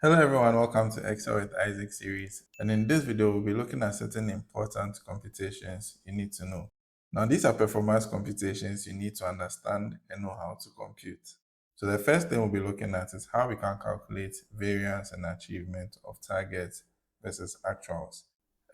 Hello everyone, welcome to Excel with Isaac series. And in this video, we'll be looking at certain important computations you need to know. Now, these are performance computations you need to understand and know how to compute. So the first thing we'll be looking at is how we can calculate variance and achievement of targets versus actuals.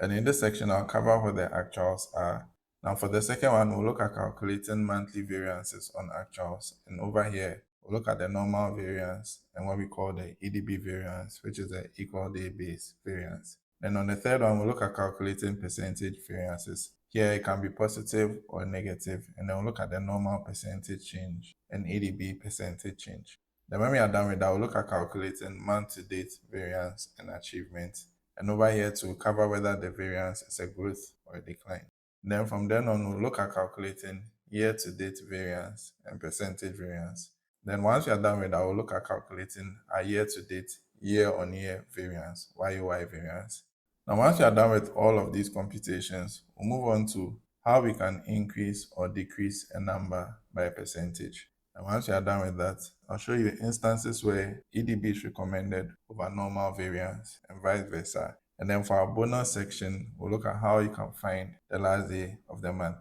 And in this section, I'll cover what the actuals are. Now, for the second one, we'll look at calculating monthly variances on actuals. And over here, we'll look at the normal variance and what we call the EDB variance, which is the equal day base variance. Then on the third one, we'll look at calculating percentage variances. Here it can be positive or negative, and then we'll look at the normal percentage change and EDB percentage change. Then when we are done with that, we'll look at calculating month-to-date variance and achievement. And over here to cover whether the variance is a growth or a decline. Then from then on, we'll look at calculating year-to-date variance and percentage variance. Then once we are done with that, we'll look at calculating our year-to-date, year-on-year variance, YoY variance. Now, once we are done with all of these computations, we'll move on to how we can increase or decrease a number by a percentage. And once we are done with that, I'll show you instances where EDB is recommended over normal variance and vice versa. And then for our bonus section, we'll look at how you can find the last day of the month.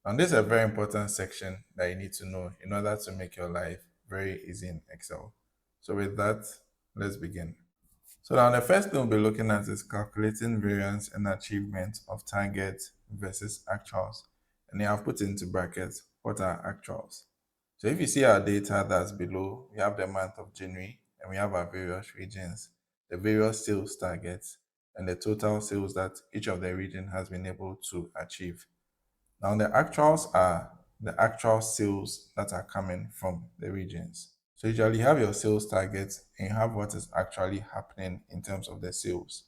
And this is a very important section that you need to know in order to make your life very easy in Excel. So with that, let's begin. So now the first thing we'll be looking at is calculating variance and achievement of targets versus actuals. And then I've put into brackets what are actuals. So if you see our data that's below, we have the month of January and we have our various regions, the various sales targets, and the total sales that each of the region has been able to achieve. Now the actuals are the actual sales that are coming from the regions. So usually you have your sales targets and you have what is actually happening in terms of the sales.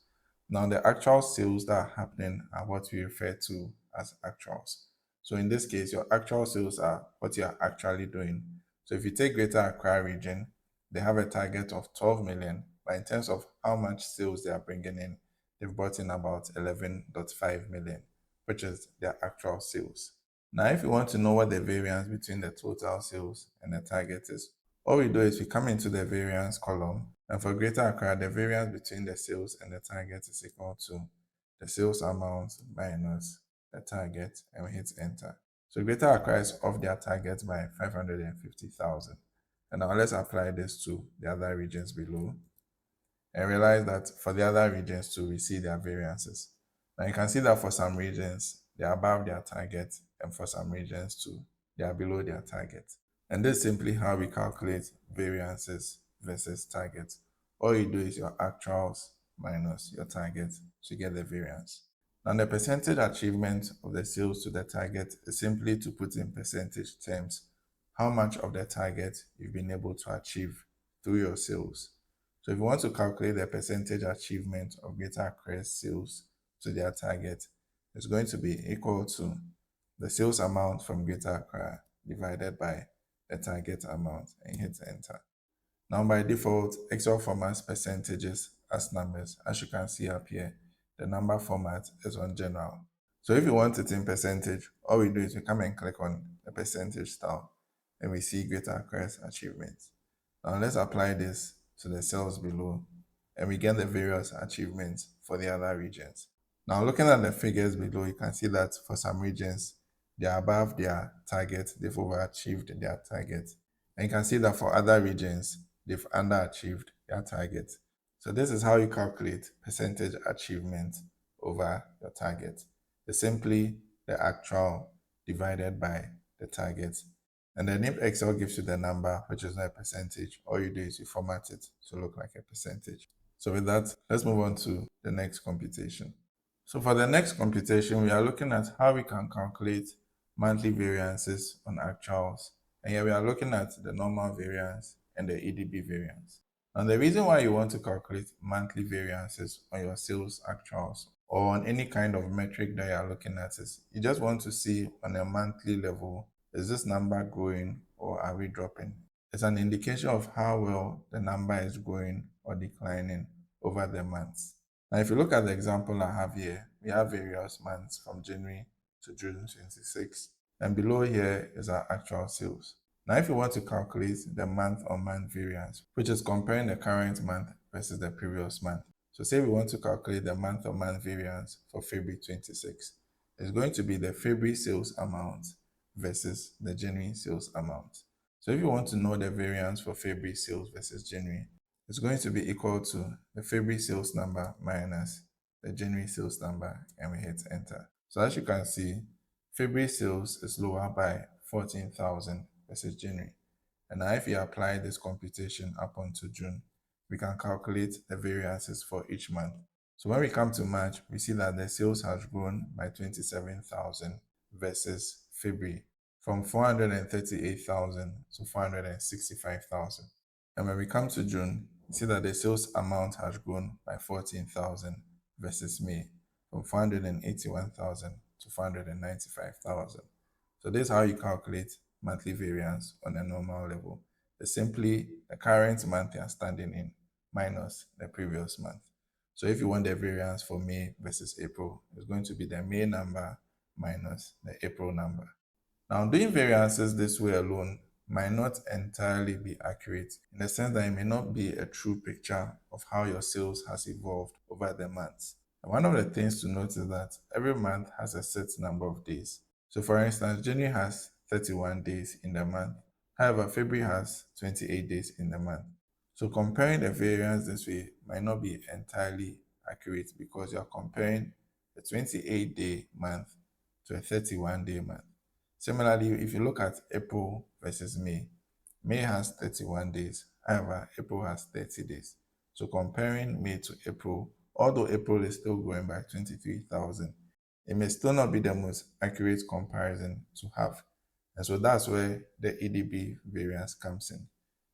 Now the actual sales that are happening are what we refer to as actuals. So in this case, your actual sales are what you are actually doing. So if you take Greater Accra region, they have a target of 12 million, but in terms of how much sales they are bringing in, they've brought in about 11.5 million, which is their actual sales. Now, if you want to know what the variance between the total sales and the target is, all we do is we come into the variance column, and for Greater Accra, the variance between the sales and the target is equal to the sales amount minus the target, and we hit enter. So Greater Accra is off their target by 550,000. And now let's apply this to the other regions below and realize that for the other regions too, we see their variances. Now you can see that for some regions, they are above their target, and for some regions too, they are below their target. And this is simply how we calculate variances versus targets. All you do is your actuals minus your target to get the variance. Now the percentage achievement of the sales to the target is simply to put in percentage terms how much of the target you've been able to achieve through your sales. So if you want to calculate the percentage achievement of Greater Accra sales to their target, it's going to be equal to the sales amount from Greater Accra divided by the target amount, and hit enter. Now by default, Excel formats percentages as numbers. As you can see up here, the number format is on general. So if you want it in percentage, all we do is we come and click on the percentage style and we see Greater Accra's achievements. Now let's apply this to the cells below and we get the various achievements for the other regions. Now looking at the figures below, you can see that for some regions, they are above their target, they've overachieved their target. And you can see that for other regions, they've underachieved their target. So this is how you calculate percentage achievement over your target. It's simply the actual divided by the target. And then if Excel gives you the number, which is not a percentage, all you do is you format it to look like a percentage. So with that, let's move on to the next computation. So for the next computation, we are looking at how we can calculate monthly variances on actuals. And here we are looking at the normal variance and the EDB variance. And the reason why you want to calculate monthly variances on your sales actuals or on any kind of metric that you are looking at is you just want to see on a monthly level, is this number growing or are we dropping? It's an indication of how well the number is growing or declining over the months. Now, if you look at the example I have here, we have various months from January to June 26. And below here is our actual sales. Now, if you want to calculate the month-on-month variance, which is comparing the current month versus the previous month. So say we want to calculate the month-on-month variance for February 26. It's going to be the February sales amount versus the January sales amount. So if you want to know the variance for February sales versus January, it's going to be equal to the February sales number minus the January sales number, and we hit enter. So as you can see, February sales is lower by 14,000 versus January. And now if you apply this computation up onto June, we can calculate the variances for each month. So when we come to March, we see that the sales has grown by 27,000 versus February, from 438,000 to 465,000. And when we come to June, we see that the sales amount has grown by 14,000 versus May, from 481,000 to 495,000. So this is how you calculate monthly variance on a normal level. It's simply the current month you are standing in minus the previous month. So if you want the variance for May versus April, it's going to be the May number minus the April number. Now, doing variances this way alone might not entirely be accurate, in the sense that it may not be a true picture of how your sales has evolved over the months. And one of the things to note is that every month has a set number of days. So for instance, January has 31 days in the month. However, February has 28 days in the month. So comparing the variance this way might not be entirely accurate, because you're comparing a 28-day month to a 31-day month. Similarly, if you look at April versus May, May has 31 days. However, April has 30 days. So comparing May to April, although April is still growing by 23,000, it may still not be the most accurate comparison to have. And so that's where the EDB variance comes in.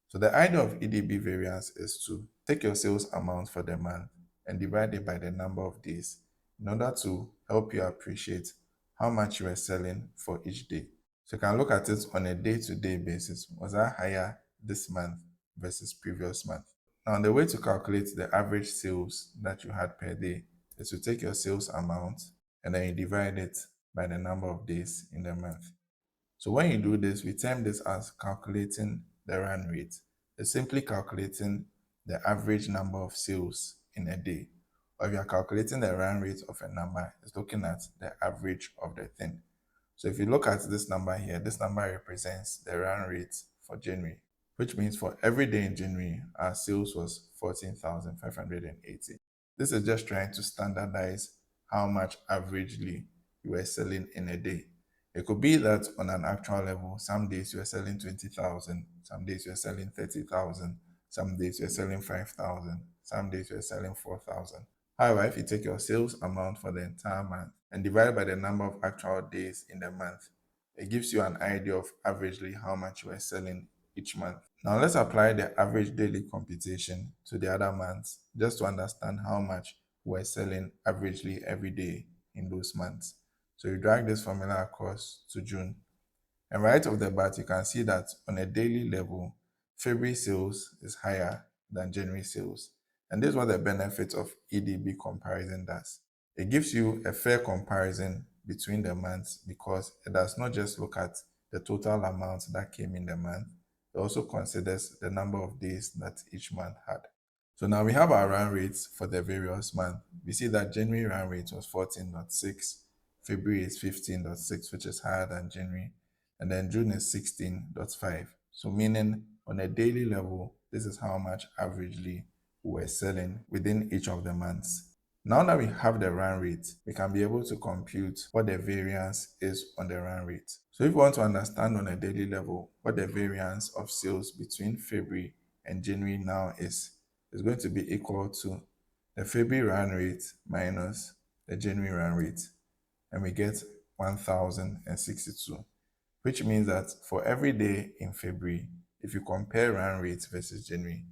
So the idea of EDB variance is to take your sales amount for the month and divide it by the number of days, in order to help you appreciate how much you are selling for each day. So you can look at it on a day-to-day basis. Was I higher this month versus previous month? Now, the way to calculate the average sales that you had per day is to take your sales amount and then you divide it by the number of days in the month. So when you do this, we term this as calculating the run rate. It's simply calculating the average number of sales in a day. Or if you are calculating the run rate of a number, it's looking at the average of the thing. So if you look at this number here, this number represents the run rate for January, which means for every day in January, our sales was 14,580. This is just trying to standardize how much averagely you were selling in a day. It could be that on an actual level, some days you are selling 20,000, some days you are selling 30,000, some days you are selling 5,000, some days you are selling 4,000. However, if you take your sales amount for the entire month and divide by the number of actual days in the month, it gives you an idea of averagely how much you are selling each month. Now let's apply the average daily computation to the other months, just to understand how much we're selling averagely every day in those months. So you drag this formula across to June. And right off the bat, you can see that on a daily level, February sales is higher than January sales. And this is what the benefit of EDB comparison does. It gives you a fair comparison between the months, because it does not just look at the total amount that came in the month, it also considers the number of days that each month had. So now we have our run rates for the various months. We see that January run rate was 14.6, February is 15.6, which is higher than January, and then June is 16.5. So meaning on a daily level, this is how much averagely we're selling within each of the months. Now that we have the run rate, we can be able to compute what the variance is on the run rate. So if we want to understand on a daily level what the variance of sales between February and January now is going to be equal to the February run rate minus the January run rate, and we get 1,062, which means that for every day in February, if you compare run rates versus January,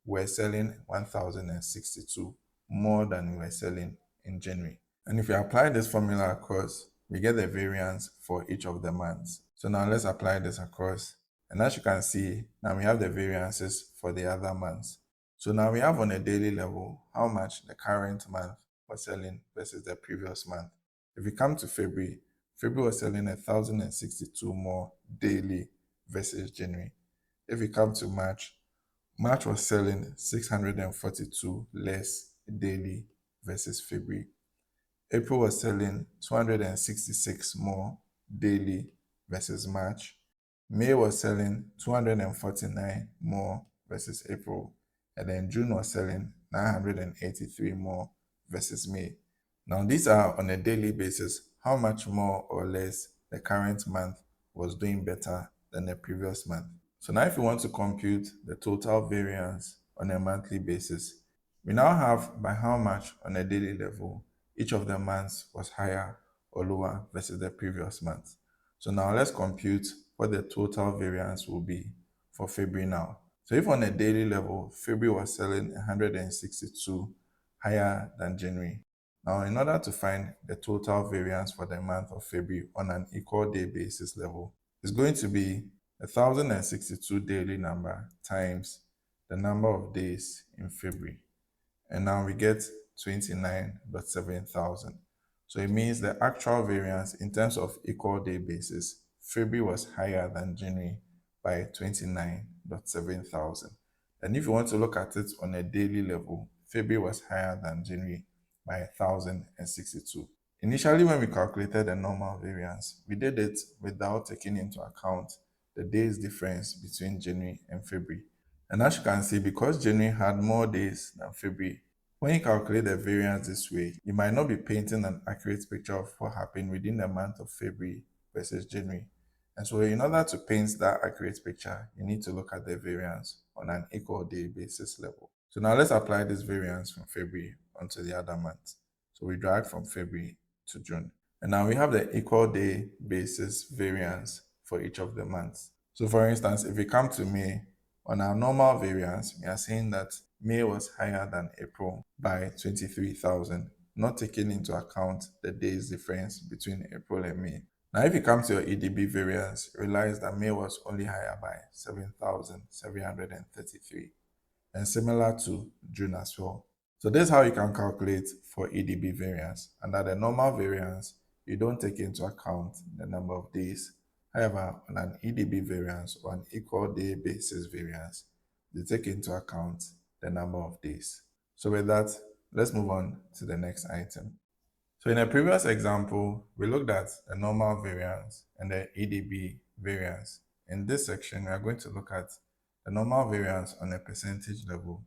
we're selling 1,062 more than we were selling in January. And if you apply this formula across, we get the variance for each of the months. So now let's apply this across. And as you can see, now we have the variances for the other months. So now we have on a daily level how much the current month was selling versus the previous month. If we come to February, February was selling 1,062 more daily versus January. If we come to March, March was selling 642 less daily versus February. April was selling 266 more daily versus March. May was selling 249 more versus April. And then June was selling 983 more versus May. Now, these are on a daily basis, how much more or less the current month was doing better than the previous month. So now if you want to compute the total variance on a monthly basis, we now have by how much on a daily level each of the months was higher or lower versus the previous month. So now let's compute what the total variance will be for February now. So if on a daily level, February was selling 162 higher than January. Now, in order to find the total variance for the month of February on an equal day basis level, it's going to be 1,062 daily number times the number of days in February. And now we get 29.7 thousand. So it means the actual variance in terms of equal day basis, February was higher than January by 29.7 thousand. And if you want to look at it on a daily level, February was higher than January by 1,062. Initially, when we calculated the normal variance, we did it without taking into account the days difference between January and February. And as you can see, because January had more days than February, when you calculate the variance this way, you might not be painting an accurate picture of what happened within the month of February versus January. And so in order to paint that accurate picture, you need to look at the variance on an equal day basis level. So now let's apply this variance from February onto the other month. So we drag from February to June. And now we have the equal day basis variance for each of the months. So for instance, if we come to May, on our normal variance, we are saying that May was higher than April by 23,000, not taking into account the days difference between April and May. Now, if you come to your EDB variance, realize that May was only higher by 7,733, and similar to June as well. So this is how you can calculate for EDB variance. Under the normal variance, you don't take into account the number of days. However, on an EDB variance or an equal day basis variance, you take into account the number of days. So with that, let's move on to the next item. So in a previous example, we looked at the normal variance and the EDB variance. In this section, we are going to look at the normal variance on a percentage level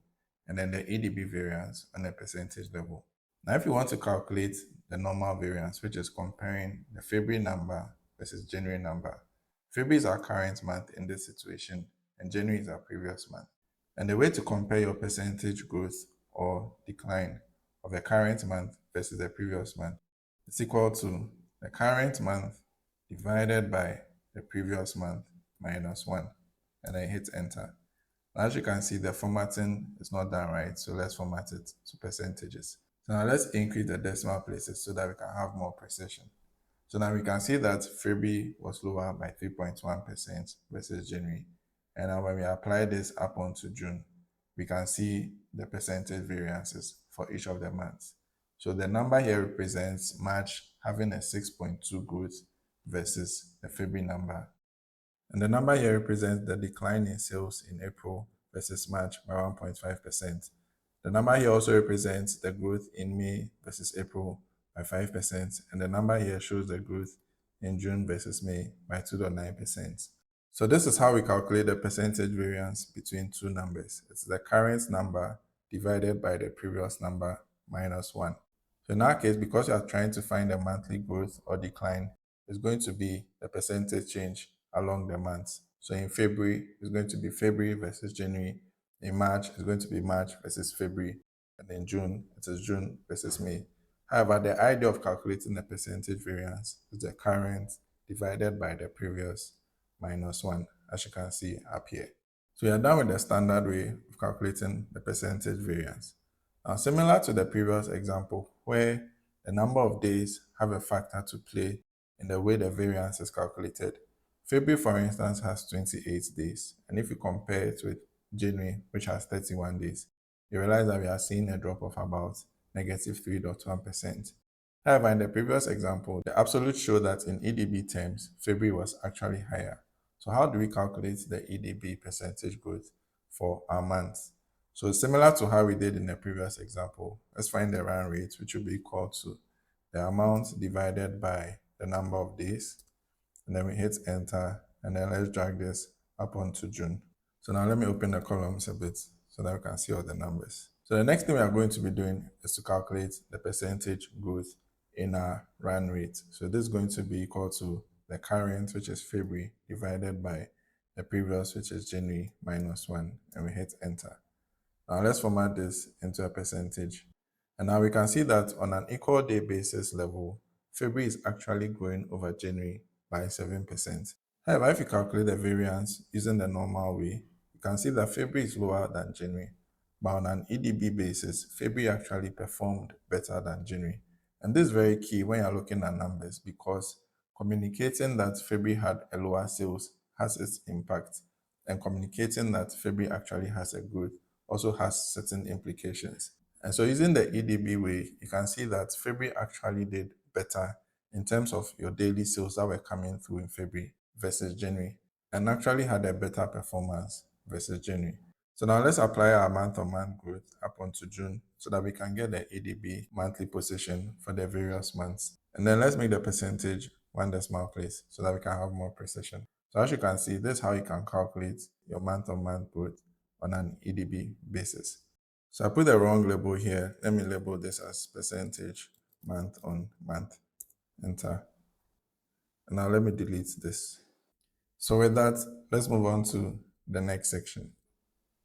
and then the EDB variance on a percentage level. Now, if you want to calculate the normal variance, which is comparing the February number versus January number, February is our current month in this situation and January is our previous month. And the way to compare your percentage growth or decline of the current month versus the previous month is equal to the current month divided by the previous month minus 1, and then hit enter. Now, as you can see, the formatting is not done right, so let's format it to percentages. So now let's increase the decimal places so that we can have more precision. So now we can see that February was lower by 3.1% versus January. And now when we apply this up onto June, we can see the percentage variances for each of the months. So the number here represents March having a 6.2 growth versus the February number. And the number here represents the decline in sales in April versus March by 1.5%. The number here also represents the growth in May versus April by 5%, and the number here shows the growth in June versus May by 2.9%. So this is how we calculate the percentage variance between two numbers. It's the current number divided by the previous number minus 1. So in our case, because we are trying to find the monthly growth or decline, it's going to be the percentage change along the months. So in February, it's going to be February versus January. In March, it's going to be March versus February. And in June, it is June versus May. However, the idea of calculating the percentage variance is the current divided by the previous minus 1, as you can see up here. So we are done with the standard way of calculating the percentage variance. Now, similar to the previous example, where the number of days have a factor to play in the way the variance is calculated, February, for instance, has 28 days. And if you compare it with January, which has 31 days, you realize that we are seeing a drop of about negative 3.1%. However, in the previous example, the absolute showed that in EDB terms, February was actually higher, So how do we calculate the EDB percentage growth for our months? So similar to how we did in the previous example, let's find the run rate, which will be equal to the amount divided by the number of days. And then we hit enter, and then let's drag this up onto June. So now let me open the columns a bit so that we can see all the numbers. So the next thing we are going to be doing is to calculate the percentage growth in our run rate. So this is going to be equal to the current, which is February, divided by the previous, which is January -1, and we hit enter. Now let's format this into a percentage. And now we can see that on an equal day basis level, February is actually growing over January by 7%. However, if you calculate the variance using the normal way, you can see that February is lower than January. But on an EDB basis, February actually performed better than January. And this is very key when you're looking at numbers, because communicating that February had a lower sales has its impact, and communicating that February actually has a growth also has certain implications. And so using the EDB way, you can see that February actually did better in terms of your daily sales that were coming through in February versus January, and actually had a better performance versus January. So now let's apply our month-on-month growth up onto June so that we can get the EDB monthly position for the various months. And then let's make the percentage one decimal place so that we can have more precision. So as you can see, this is how you can calculate your month-on-month growth on an EDB basis. So I put the wrong label here. Let me label this as percentage month-on-month. Enter. And now let me delete this. So with that, let's move on to the next section.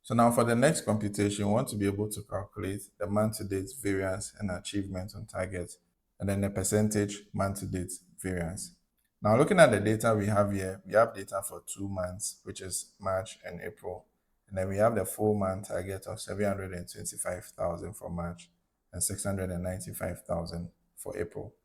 So now for the next computation, we want to be able to calculate the month-to-date variance and achievement on target, and then the percentage month-to-date variance. Now looking at the data we have here, we have data for 2 months, which is March and April. And then we have the full month target of 725,000 for March and 695,000 for April.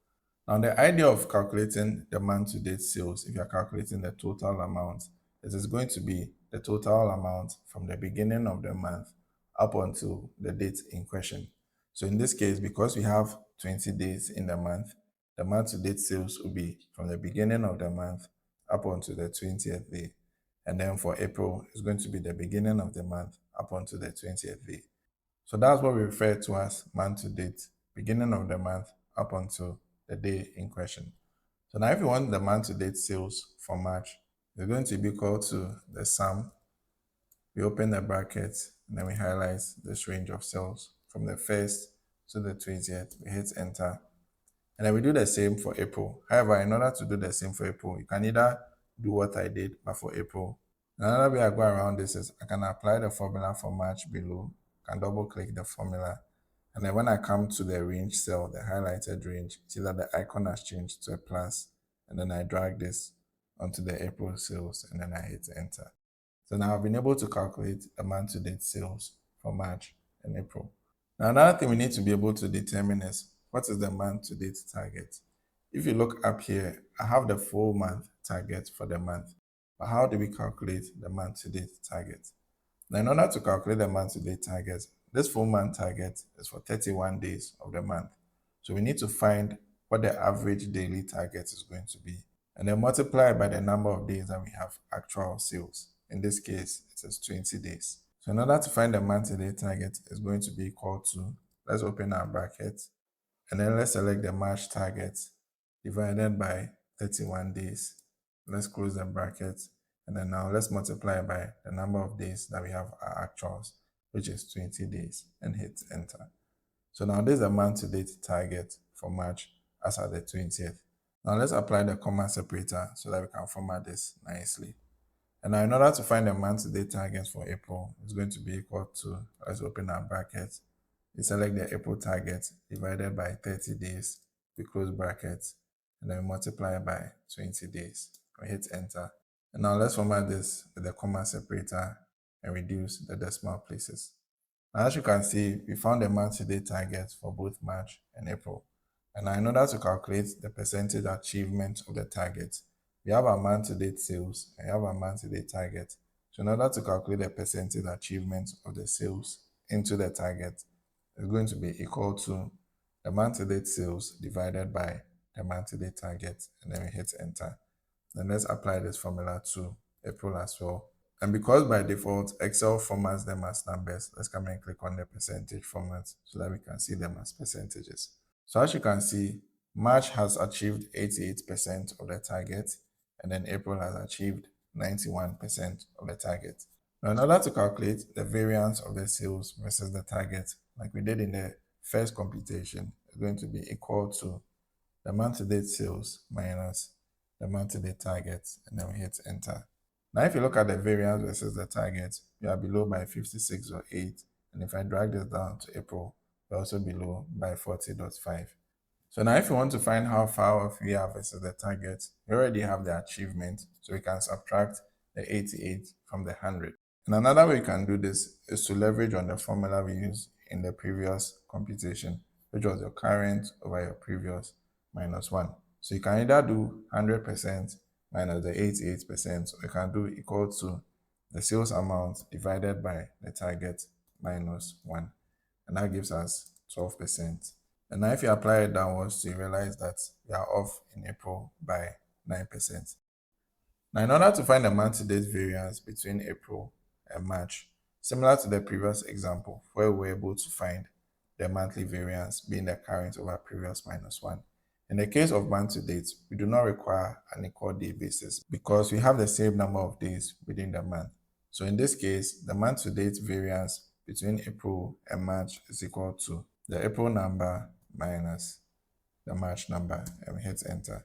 Now, the idea of calculating the month-to-date sales, if you're calculating the total amount, it is going to be the total amount from the beginning of the month up until the date in question. So in this case, because we have 20 days in the month-to-date sales will be from the beginning of the month up until the 20th day. And then for April, it's going to be the beginning of the month up until the 20th day. So that's what we refer to as month-to-date, beginning of the month up until the day in question. So now if you want the month-to-date sales for March, it's going to be equal to the sum. We open the bracket and then we highlight this range of sales from the 1st to the 20th. We hit enter. And then we do the same for April. However, in order to do the same for April, you can either do what I did, but for April. Another way I go around this is I can apply the formula for March below, I can double click the formula. And then when I come to the range cell, the highlighted range, see that the icon has changed to a plus. And then I drag this onto the April sales and then I hit enter. So now I've been able to calculate the month-to-date sales for March and April. Now another thing we need to be able to determine is what is the month-to-date target. If you look up here, I have the full month target for the month. But how do we calculate the month-to-date target? Now in order to calculate the month-to-date target, this full month target is for 31 days of the month. So we need to find what the average daily target is going to be, and then multiply by the number of days that we have actual sales. In this case, it is 20 days. So in order to find the month-to-date target, is going to be equal to, let's open our bracket, and then let's select the March target divided by 31 days. Let's close the bracket. And then now let's multiply by the number of days that we have our actuals, which is 20 days, and hit enter. So now this is the month-to-date target for March as at the 20th. Now let's apply the comma separator so that we can format this nicely. And now in order to find the month-to-date target for April, it's going to be equal to, let's open our bracket. We select the April target divided by 30 days, we close brackets, and then multiply by 20 days. We hit enter. And now let's format this with the comma separator and reduce the decimal places. Now as you can see, we found the month-to-date target for both March and April. And now in order to calculate the percentage achievement of the target, we have our month-to-date sales and we have our month-to-date target. So in order to calculate the percentage achievement of the sales into the target, it's going to be equal to the month-to-date sales divided by the month-to-date target, and then we hit enter. Then let's apply this formula to April as well. And because by default, Excel formats them as numbers, let's come and click on the percentage format so that we can see them as percentages. So as you can see, March has achieved 88% of the target, and then April has achieved 91% of the target. Now, in order to calculate the variance of the sales versus the target, like we did in the first computation, is going to be equal to the month-to-date sales minus the month-to-date target, and then we hit enter. Now, if you look at the variance versus the target, we are below by 56 or 8, and if I drag this down to April, we're also below by 40.5. So now if you want to find how far off we are versus the target, we already have the achievement, so we can subtract the 88 from the 100. And another way you can do this is to leverage on the formula we used in the previous computation, which was your current over your previous minus 1. So you can either do 100% minus the 88%, or you can do equal to the sales amount divided by the target minus 1. And that gives us 12%. And now if you apply it downwards, you realize that we are off in April by 9%. Now, in order to find the month-to-date variance between April and March, similar to the previous example, where we were able to find the monthly variance being the current over previous minus 1. In the case of month-to-date, we do not require an equal day basis because we have the same number of days within the month. So in this case, the month-to-date variance between April and March is equal to the April number minus the March number, and we hit enter,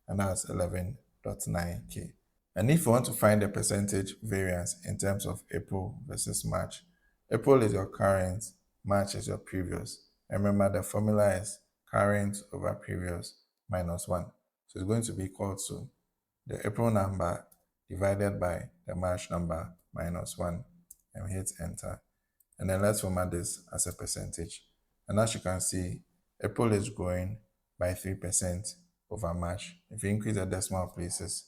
and that's 11.9K. And if you want to find the percentage variance in terms of April versus March, April is your current, March is your previous. And remember, the formula is current over previous minus 1. So it's going to be equal to the April number divided by the March number minus 1, and we hit enter. And then let's format this as a percentage. And as you can see, April is growing by 3% over March. If you increase the decimal places,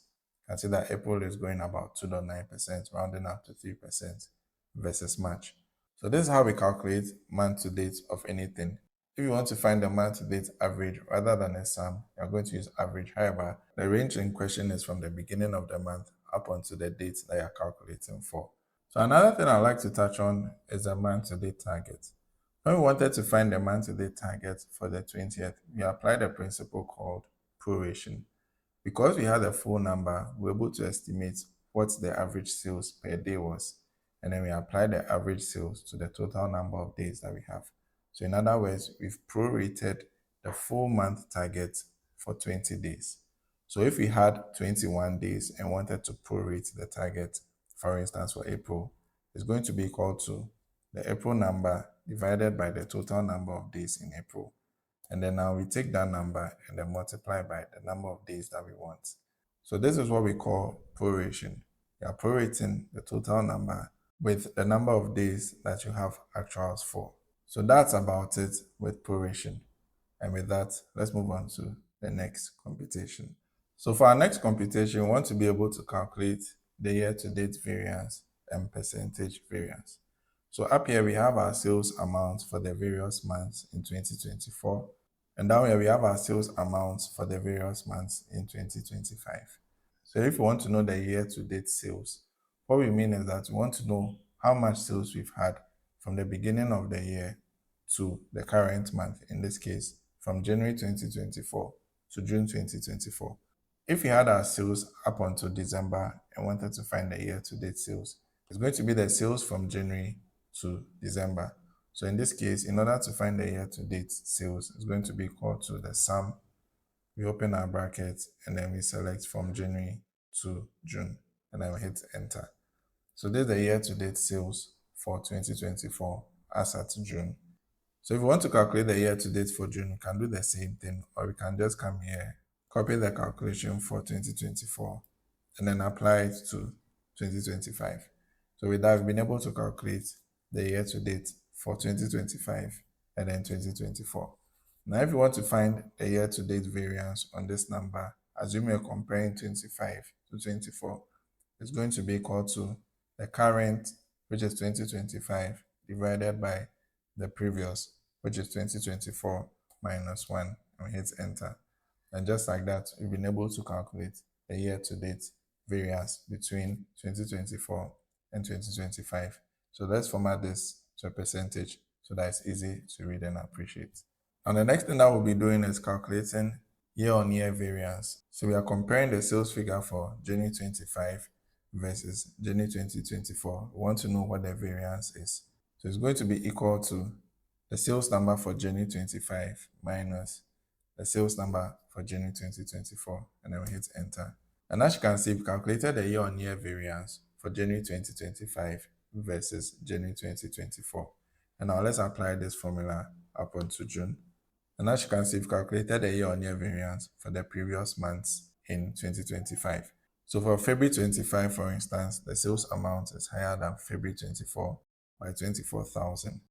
you can see that April is growing about 2.9%, rounding up to 3% versus March. So this is how we calculate month-to-date of anything. If you want to find the month-to-date average rather than a sum, you're going to use average. However, the range in question is from the beginning of the month up until the date that you're calculating for. So another thing I'd like to touch on is the month-to-date target. When we wanted to find the month-to-date target for the 20th, we applied a principle called proration. Because we had a full number, we were able to estimate what the average sales per day was. And then we applied the average sales to the total number of days that we have. So in other words, we've prorated the full month target for 20 days. So if we had 21 days and wanted to prorate the target, for instance, for April, it's going to be equal to the April number divided by the total number of days in April. And then now we take that number and then multiply by the number of days that we want. So this is what we call proration. You are prorating the total number with the number of days that you have actuals for. So that's about it with proration. And with that, let's move on to the next computation. So for our next computation, we want to be able to calculate the year-to-date variance and percentage variance. So up here, we have our sales amounts for the various months in 2024. And down here, we have our sales amounts for the various months in 2025. So if you want to know the year-to-date sales, what we mean is that we want to know how much sales we've had from the beginning of the year to the current month, in this case, from January 2024 to June 2024. If we had our sales up until December and wanted to find the year-to-date sales, it's going to be the sales from January to December. So in this case, in order to find the year-to-date sales, it's going to be equal to the sum. We open our brackets and then we select from January to June, and then we hit enter. So this is the year-to-date sales for 2024 as at June. So if we want to calculate the year-to-date for June, we can do the same thing, or we can just come here, copy the calculation for 2024, and then apply it to 2025. So with that, we've been able to calculate the year-to-date for 2025 and then 2024. Now, if you want to find the year-to-date variance on this number, assume you're comparing 25 to 24, it's going to be equal to the current, which is 2025, divided by the previous, which is 2024 minus 1, and we hit enter. And just like that, we've been able to calculate the year-to-date variance between 2024 and 2025. So let's format this to a percentage so that it's easy to read and appreciate. And the next thing that we'll be doing is calculating year-on-year variance. So we are comparing the sales figure for January 25 versus January 2024. We want to know what the variance is. So it's going to be equal to the sales number for January 25 minus the sales number for January 2024, and then we hit enter. And as you can see, we've calculated the year-on-year variance for January 2025 versus January 2024. And now let's apply this formula up onto June. And as you can see, we've calculated the year-on-year variance for the previous months in 2025. So for February 25, for instance, the sales amount is higher than February 24 by 24,000.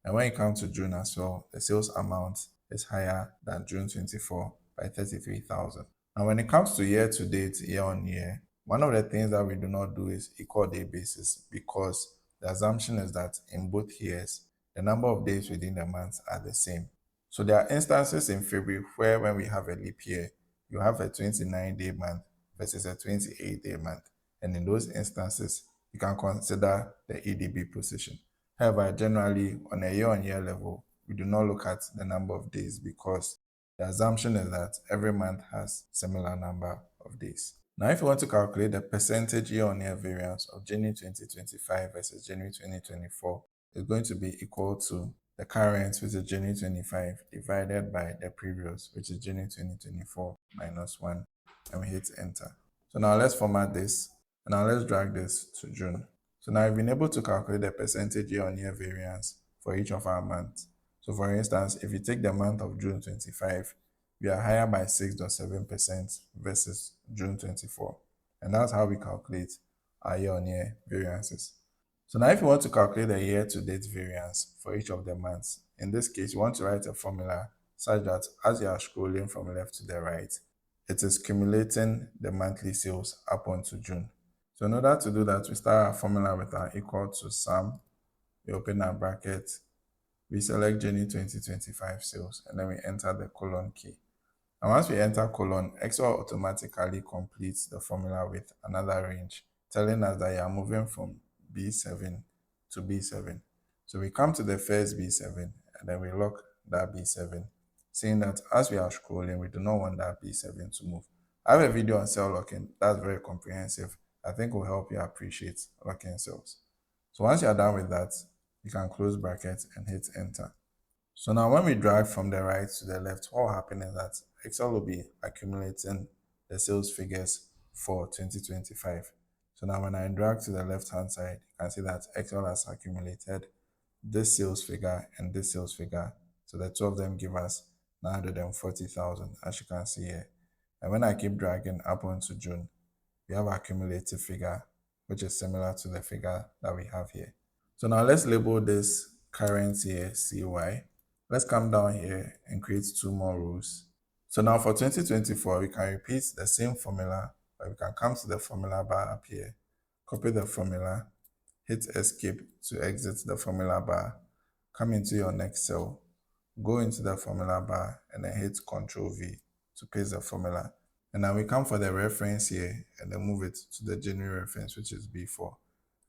And when it comes to June as well, the sales amount is higher than June 24 by 33,000. Now, when it comes to year-to-date, year-on-year, one of the things that we do not do is equal day basis, because the assumption is that in both years, the number of days within the months are the same. So there are instances in February where when we have a leap year, you have a 29-day month versus a 28-day month. And in those instances, you can consider the EDB position. However, generally, on a year-on-year level, we do not look at the number of days because the assumption is that every month has similar number of days. Now, if you want to calculate the percentage year-on-year variance of January 2025 versus January 2024, it's going to be equal to the current, which is January 25, divided by the previous, which is January 2024 minus 1, and we hit enter. So now let's format this, and now let's drag this to June. So now I've been able to calculate the percentage year-on-year variance for each of our months. So for instance, if you take the month of June 25, we are higher by 6.7% versus June 24. And that's how we calculate our year-on-year variances. So now if you want to calculate the year-to-date variance for each of the months, in this case, you want to write a formula such that as you are scrolling from left to the right, it is cumulating the monthly sales up onto June. So in order to do that, we start our formula with our equal to sum, we open our bracket, we select January 2025 sales, and then we enter the colon key. And once we enter colon, Excel automatically completes the formula with another range, telling us that you are moving from B7 to B7. So we come to the first B7, and then we lock that B7, saying that as we are scrolling, we do not want that B7 to move. I have a video on cell locking that's very comprehensive. I think will help you appreciate locking cells. So once you are done with that, you can close bracket and hit enter. So now when we drag from the right to the left, what will happen is that Excel will be accumulating the sales figures for 2025. So now when I drag to the left-hand side, you can see that Excel has accumulated this sales figure and this sales figure. So the two of them give us 940,000, as you can see here. And when I keep dragging up onto June, we have our cumulative figure, which is similar to the figure that we have here. So now let's label this current year CY. Let's come down here and create two more rows. So now for 2024, we can repeat the same formula, but we can come to the formula bar up here, copy the formula, hit escape to exit the formula bar, come into your next cell, go into the formula bar, and then hit Ctrl V to paste the formula. And now we come for the reference here and then move it to the January reference, which is B4.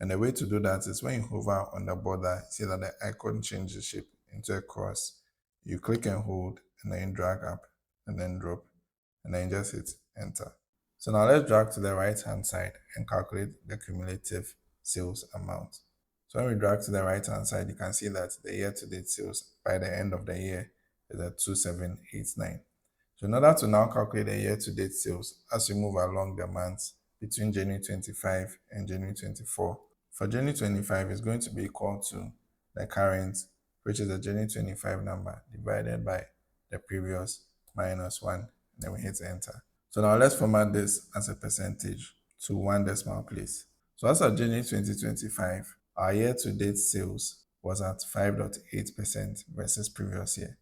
And the way to do that is when you hover on the border, see that the icon changes shape into a cross. You click and hold, and then drag up, and then drop, and then just hit enter. So now let's drag to the right-hand side and calculate the cumulative sales amount. So when we drag to the right-hand side, you can see that the year-to-date sales by the end of the year is at 2789. So in order to now calculate the year-to-date sales, as you move along the months between January 25 and January 24, for January 25, it's going to be equal to the current, which is the January 25 number, divided by the previous minus 1, and then we hit enter. So now let's format this as a percentage to one decimal place. So as of January 2025, our year-to-date sales was at 5.8% versus previous year.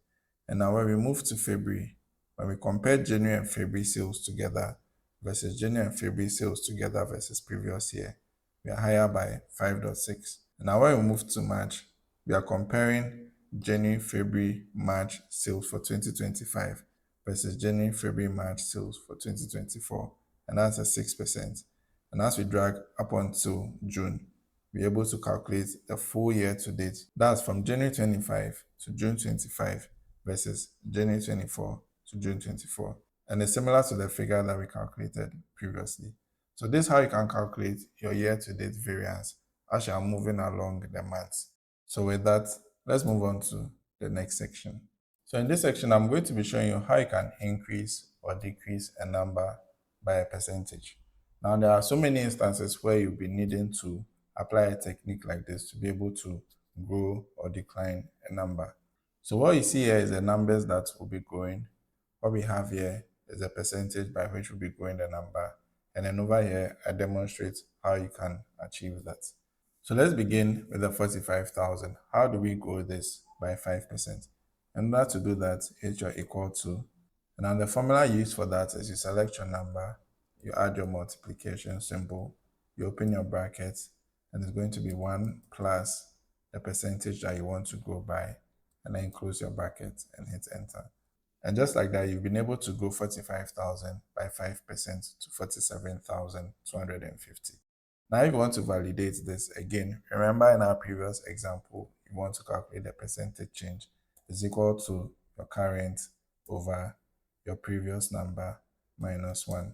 And now when we move to February, when we compare January and February sales together versus January and February sales together versus previous year, we are higher by 5.6. And now when we move to March, we are comparing January, February, March sales for 2025 versus January, February, March sales for 2024. And that's a 6%. And as we drag up until June, we're able to calculate the full year to date. That's from January 25 to June 25 versus January 24 to June 24. And it's similar to the figure that we calculated previously. So this is how you can calculate your year-to-date variance as you are moving along the months. So with that, let's move on to the next section. So in this section, I'm going to be showing you how you can increase or decrease a number by a percentage. Now, there are so many instances where you'll be needing to apply a technique like this to be able to grow or decline a number. So what you see here is the numbers that will be growing. What we have here is a percentage by which we'll be growing the number. And then over here, I demonstrate how you can achieve that. So let's begin with the 45,000. How do we grow this by 5%? In order to do that, h you're equal to, and now the formula used for that is you select your number, you add your multiplication symbol, you open your brackets, and it's going to be 1 plus the percentage that you want to go by, and then close your bracket and hit enter. And just like that, you've been able to grow 45,000 by 5% to 47,250. Now, if you want to validate this again, remember in our previous example, you want to calculate the percentage change is equal to your current over your previous number minus 1.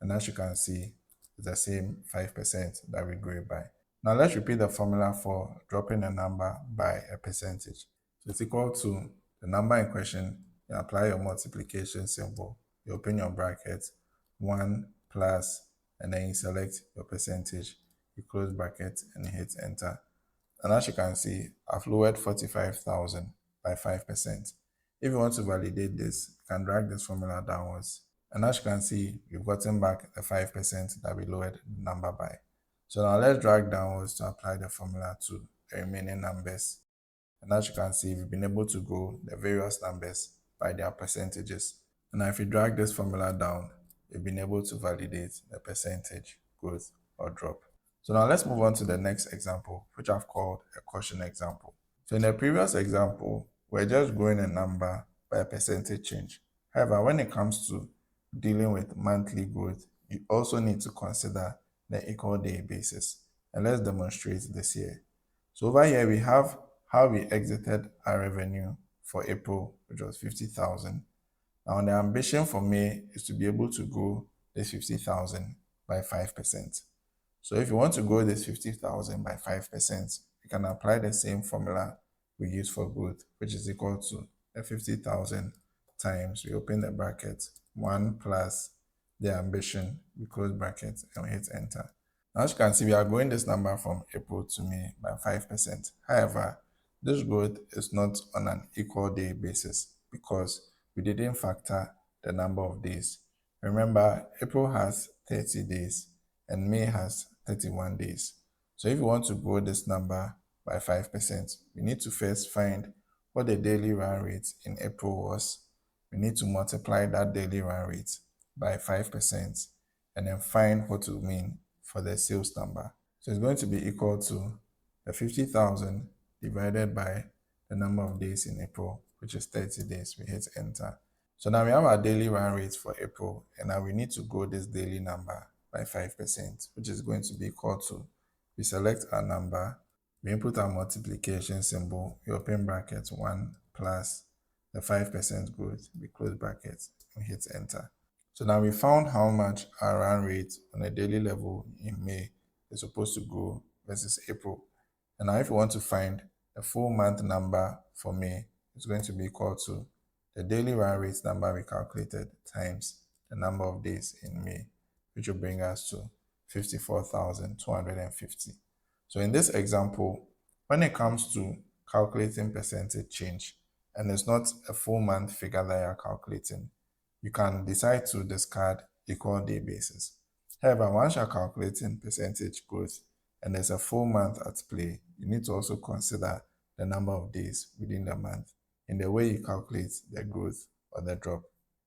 And as you can see, it's the same 5% that we grew by. Now let's repeat the formula for dropping a number by a percentage. So it's equal to the number in question, you apply your multiplication symbol, you open your bracket, 1 plus, and then you select your percentage, you close bracket and you hit enter. And as you can see, I've lowered 45,000 by 5%. If you want to validate this, you can drag this formula downwards. And as you can see, we've gotten back the 5% that we lowered the number by. So now let's drag downwards to apply the formula to the remaining numbers. And as you can see, we've been able to grow the various numbers by their percentages. And now if you drag this formula down, we've been able to validate the percentage growth or drop. So now let's move on to the next example, which I've called a quotient example. So in the previous example, we're just growing a number by a percentage change. However, when it comes to dealing with monthly growth, you also need to consider the equal day basis. And let's demonstrate this here. So over here, we have how we exited our revenue for April, which was 50,000. Now, the ambition for May is to be able to grow this 50,000 by 5%. So if you want to grow this 50,000 by 5%, you can apply the same formula we use for growth, which is equal to the 50,000 times, we open the bracket, 1 plus the ambition, we close bracket, and we hit enter. Now, as you can see, we are growing this number from April to May by 5%. However, this growth is not on an equal day basis because we didn't factor the number of days. Remember, April has 30 days and May has 31 days. So if you want to grow this number by 5%, we need to first find what the daily run rate in April was. We need to multiply that daily run rate by 5% and then find what it will mean for the sales number. So it's going to be equal to the 50,000 divided by the number of days in April, which is 30 days. We hit enter. So now we have our daily run rate for April, and now we need to grow this daily number by 5%, which is going to be equal to, we select our number, we input our multiplication symbol, we open bracket 1 plus the 5% growth, we close bracket, and hit enter. So now we found how much our run rate on a daily level in May is supposed to grow versus April. And now if you want to find a full month number for May, it's going to be equal to the daily run rate number we calculated times the number of days in May, which will bring us to 54,250. So in this example, when it comes to calculating percentage change, and it's not a full month figure that you're calculating, you can decide to discard equal day basis. However, once you're calculating percentage growth and there's a full month at play, you need to also consider the number of days within the month in the way you calculate the growth or the drop.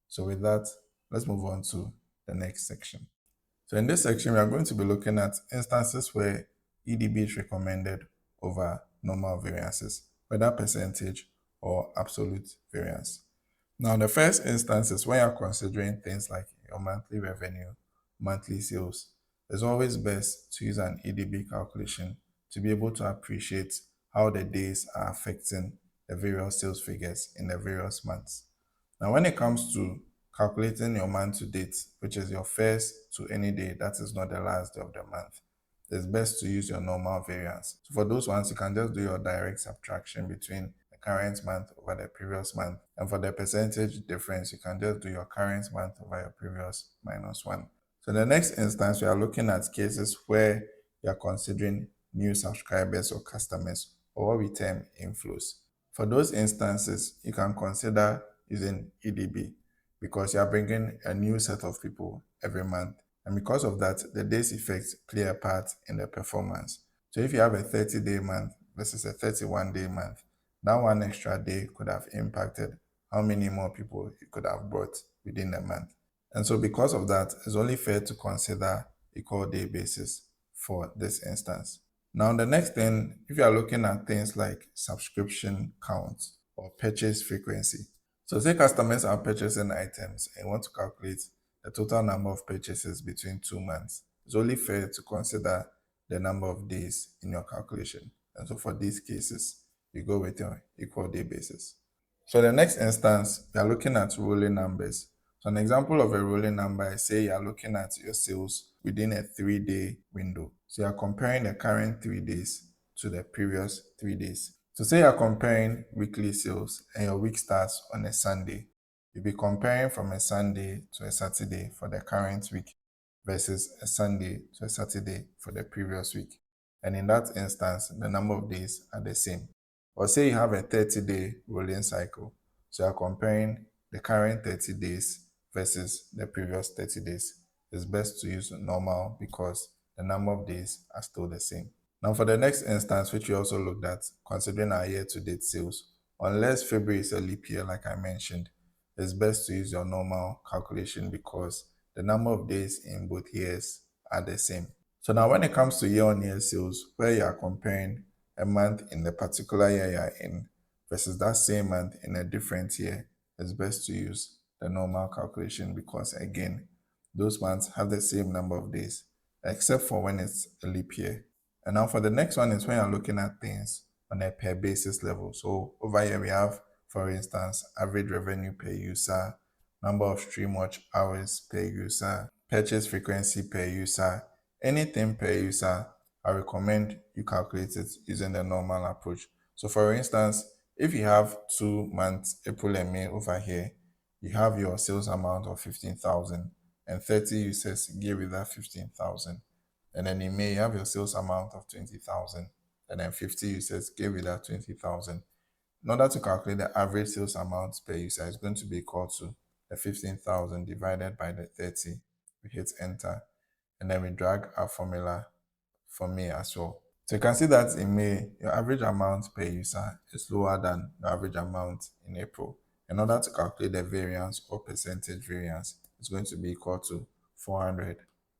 So with that, let's move on to the next section. So in this section, we are going to be looking at instances where EDB is recommended over normal variances, whether percentage or absolute variance. Now, the first instance is when you're considering things like your monthly revenue, monthly sales, it's always best to use an EDB calculation to be able to appreciate how the days are affecting the various sales figures in the various months. Now, when it comes to calculating your month to date, which is your first to any day that is not the last day of the month, it's best to use your normal variance. So for those ones, you can just do your direct subtraction between the current month over the previous month. And for the percentage difference, you can just do your current month over your previous minus 1. So in the next instance, we are looking at cases where you are considering new subscribers or customers, or what we term inflows. For those instances, you can consider using EDB because you are bringing a new set of people every month. And because of that, the days effect play a part in the performance. So if you have a 30-day month versus a 31-day month, that one extra day could have impacted how many more people you could have brought within the month. And so because of that, it's only fair to consider equal day basis for this instance. Now, the next thing, if you are looking at things like subscription count or purchase frequency. So say customers are purchasing items and want to calculate the total number of purchases between 2 months. It's only fair to consider the number of days in your calculation. And so for these cases, you go with your equal day basis. So the next instance, we are looking at rolling numbers. So an example of a rolling number is, say you are looking at your sales within a 3-day window. So you are comparing the current 3 days to the previous 3 days. So say you are comparing weekly sales and your week starts on a Sunday. You'll be comparing from a Sunday to a Saturday for the current week versus a Sunday to a Saturday for the previous week. And in that instance, the number of days are the same. Or say you have a 30-day rolling cycle. So you're comparing the current 30 days versus the previous 30 days. It's best to use normal because the number of days are still the same. Now for the next instance, which we also looked at, considering our year-to-date sales, unless February is a leap year like I mentioned, it's best to use your normal calculation because the number of days in both years are the same. So now when it comes to year-on-year sales, where you are comparing a month in the particular year you are in versus that same month in a different year, it's best to use the normal calculation because, again, those months have the same number of days, except for when it's a leap year. And now for the next one is when you're looking at things on a per basis level. So over here we have, for instance, average revenue per user, number of stream watch hours per user, purchase frequency per user, anything per user. I recommend you calculate it using the normal approach. So for instance, if you have 2 months, April and May over here, you have your sales amount of 15,000 and 30 users give you that 15,000. And then in May, you have your sales amount of 20,000 and then 50 users give you that 20,000. In order to calculate the average sales amount per user, it's going to be equal to the 15,000 divided by the 30. We hit enter and then we drag our formula for May as well. So you can see that in May, your average amount per user is lower than the average amount in April. In order to calculate the variance or percentage variance, it's going to be equal to 400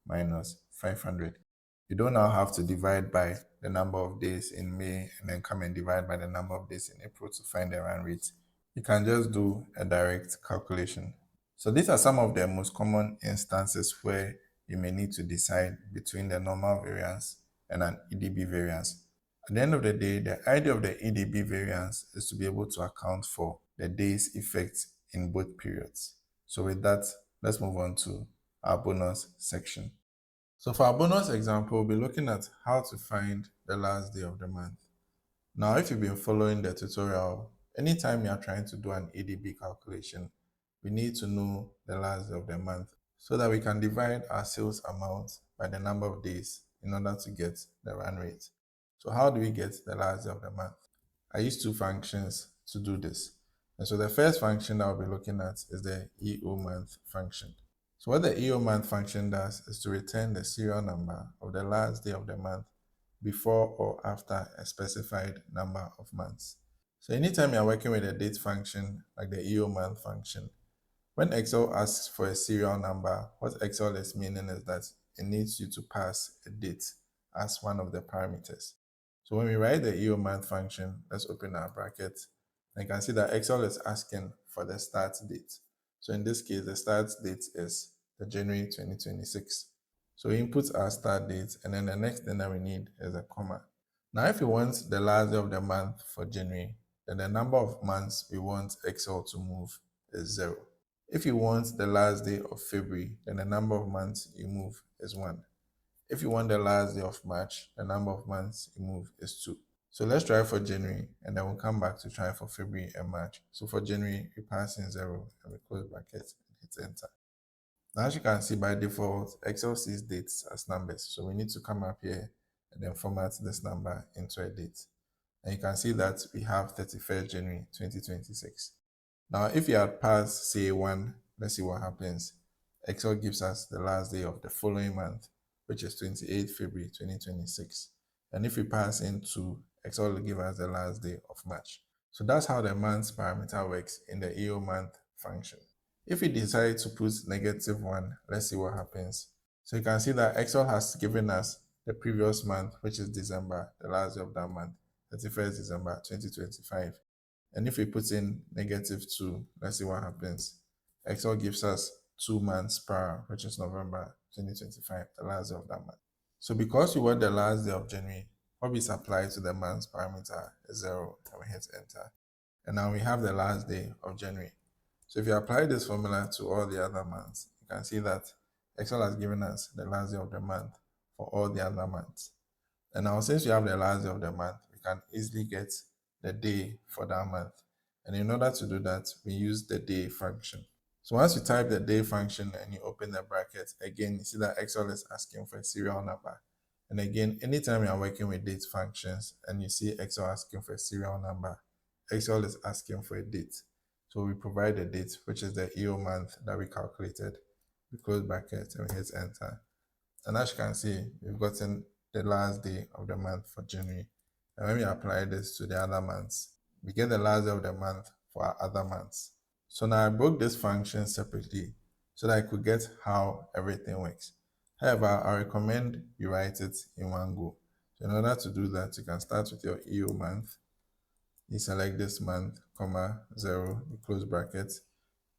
minus 500. You don't now have to divide by the number of days in May and then come and divide by the number of days in April to find the run rate. You can just do a direct calculation. So these are some of the most common instances where you may need to decide between the normal variance and an EDB variance. At the end of the day, the idea of the EDB variance is to be able to account for the day's effect in both periods. So with that, let's move on to our bonus section. So for our bonus example, we'll be looking at how to find the last day of the month. Now, if you've been following the tutorial, anytime you're trying to do an EDB calculation, we need to know the last day of the month so that we can divide our sales amount by the number of days in order to get the run rate. So how do we get the last day of the month? I use 2 functions to do this. And so the first function that I'll be looking at is the EO month function. So what the EO month function does is to return the serial number of the last day of the month before or after a specified number of months. So anytime you're working with a date function like the EO month function, when Excel asks for a serial number, what Excel is meaning is that it needs you to pass a date as one of the parameters. So when we write the EO month function, let's open our bracket. And you can see that Excel is asking for the start date. So in this case, the start date is the January 2026. So we input our start date, and then the next thing that we need is a comma. Now, if we want the last day of the month for January, then the number of months we want Excel to move is 0. If you want the last day of February, then the number of months you move is 1. If you want the last day of March, the number of months you move is 2. So let's try for January, and then we'll come back to try for February and March. So for January, we pass in 0 and we close brackets and hit enter. Now, as you can see, by default, Excel sees dates as numbers. So we need to come up here and then format this number into a date. And you can see that we have 31st January 2026. Now, if you had passed, say, 1, let's see what happens. Excel gives us the last day of the following month, which is 28th February 2026. And if we pass in 2, Excel will give us the last day of March. So that's how the months parameter works in the month function. If we decide to put -1, let's see what happens. So you can see that Excel has given us the previous month, which is December, the last day of that month, 31st December 2025. And if we put in -2, let's see what happens. Excel gives us 2 months prior, which is November 2025, the last day of that month. So because we want the last day of January, what we supply to the month's parameter is 0, and we hit enter. And now we have the last day of January. So if you apply this formula to all the other months, you can see that Excel has given us the last day of the month for all the other months. And now since we have the last day of the month, we can easily get the day for that month. And in order to do that, we use the day function. So once you type the day function and you open the bracket, again, you see that Excel is asking for a serial number. And again, anytime you are working with date functions and you see Excel asking for a serial number, Excel is asking for a date. So we provide a date, which is the month that we calculated. We close bracket and we hit enter. And as you can see, we've gotten the last day of the month for January. And when we apply this to the other months, we get the last day of the month for our other months. So now I broke this function separately so that I could get how everything works. However, I recommend you write it in one go. So in order to do that, you can start with your month. You select this month, comma, 0, you close brackets,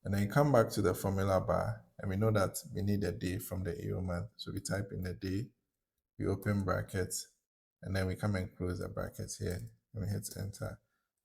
and then you come back to the formula bar, and we know that we need a day from the month. So we type in the day, we open brackets, and then we come and close the brackets here, and we hit enter.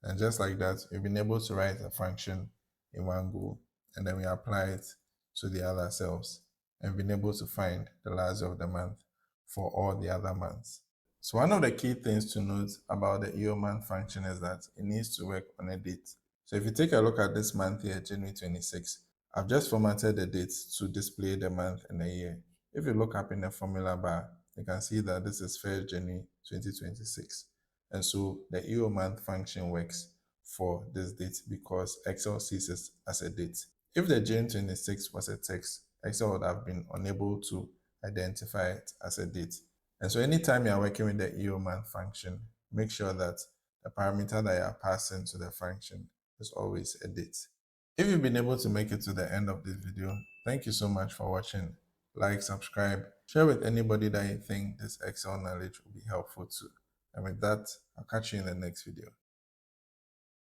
And just like that, we've been able to write a function in one go, and then we apply it to the other cells, and been able to find the last day of the month for all the other months. So one of the key things to note about the month function is that it needs to work on a date. So if you take a look at this month here, January 26, I've just formatted the dates to display the month and the year. If you look up in the formula bar, you can see that this is 1st January 2026. And so the month function works for this date because Excel sees it as a date. If the January 26 was a text, Excel would have been unable to identify it as a date. And so anytime you are working with the month function, make sure that the parameter that you are passing to the function is always a date. If you've been able to make it to the end of this video, thank you so much for watching. Like, subscribe, share with anybody that you think this Excel knowledge will be helpful to. And with that, I'll catch you in the next video.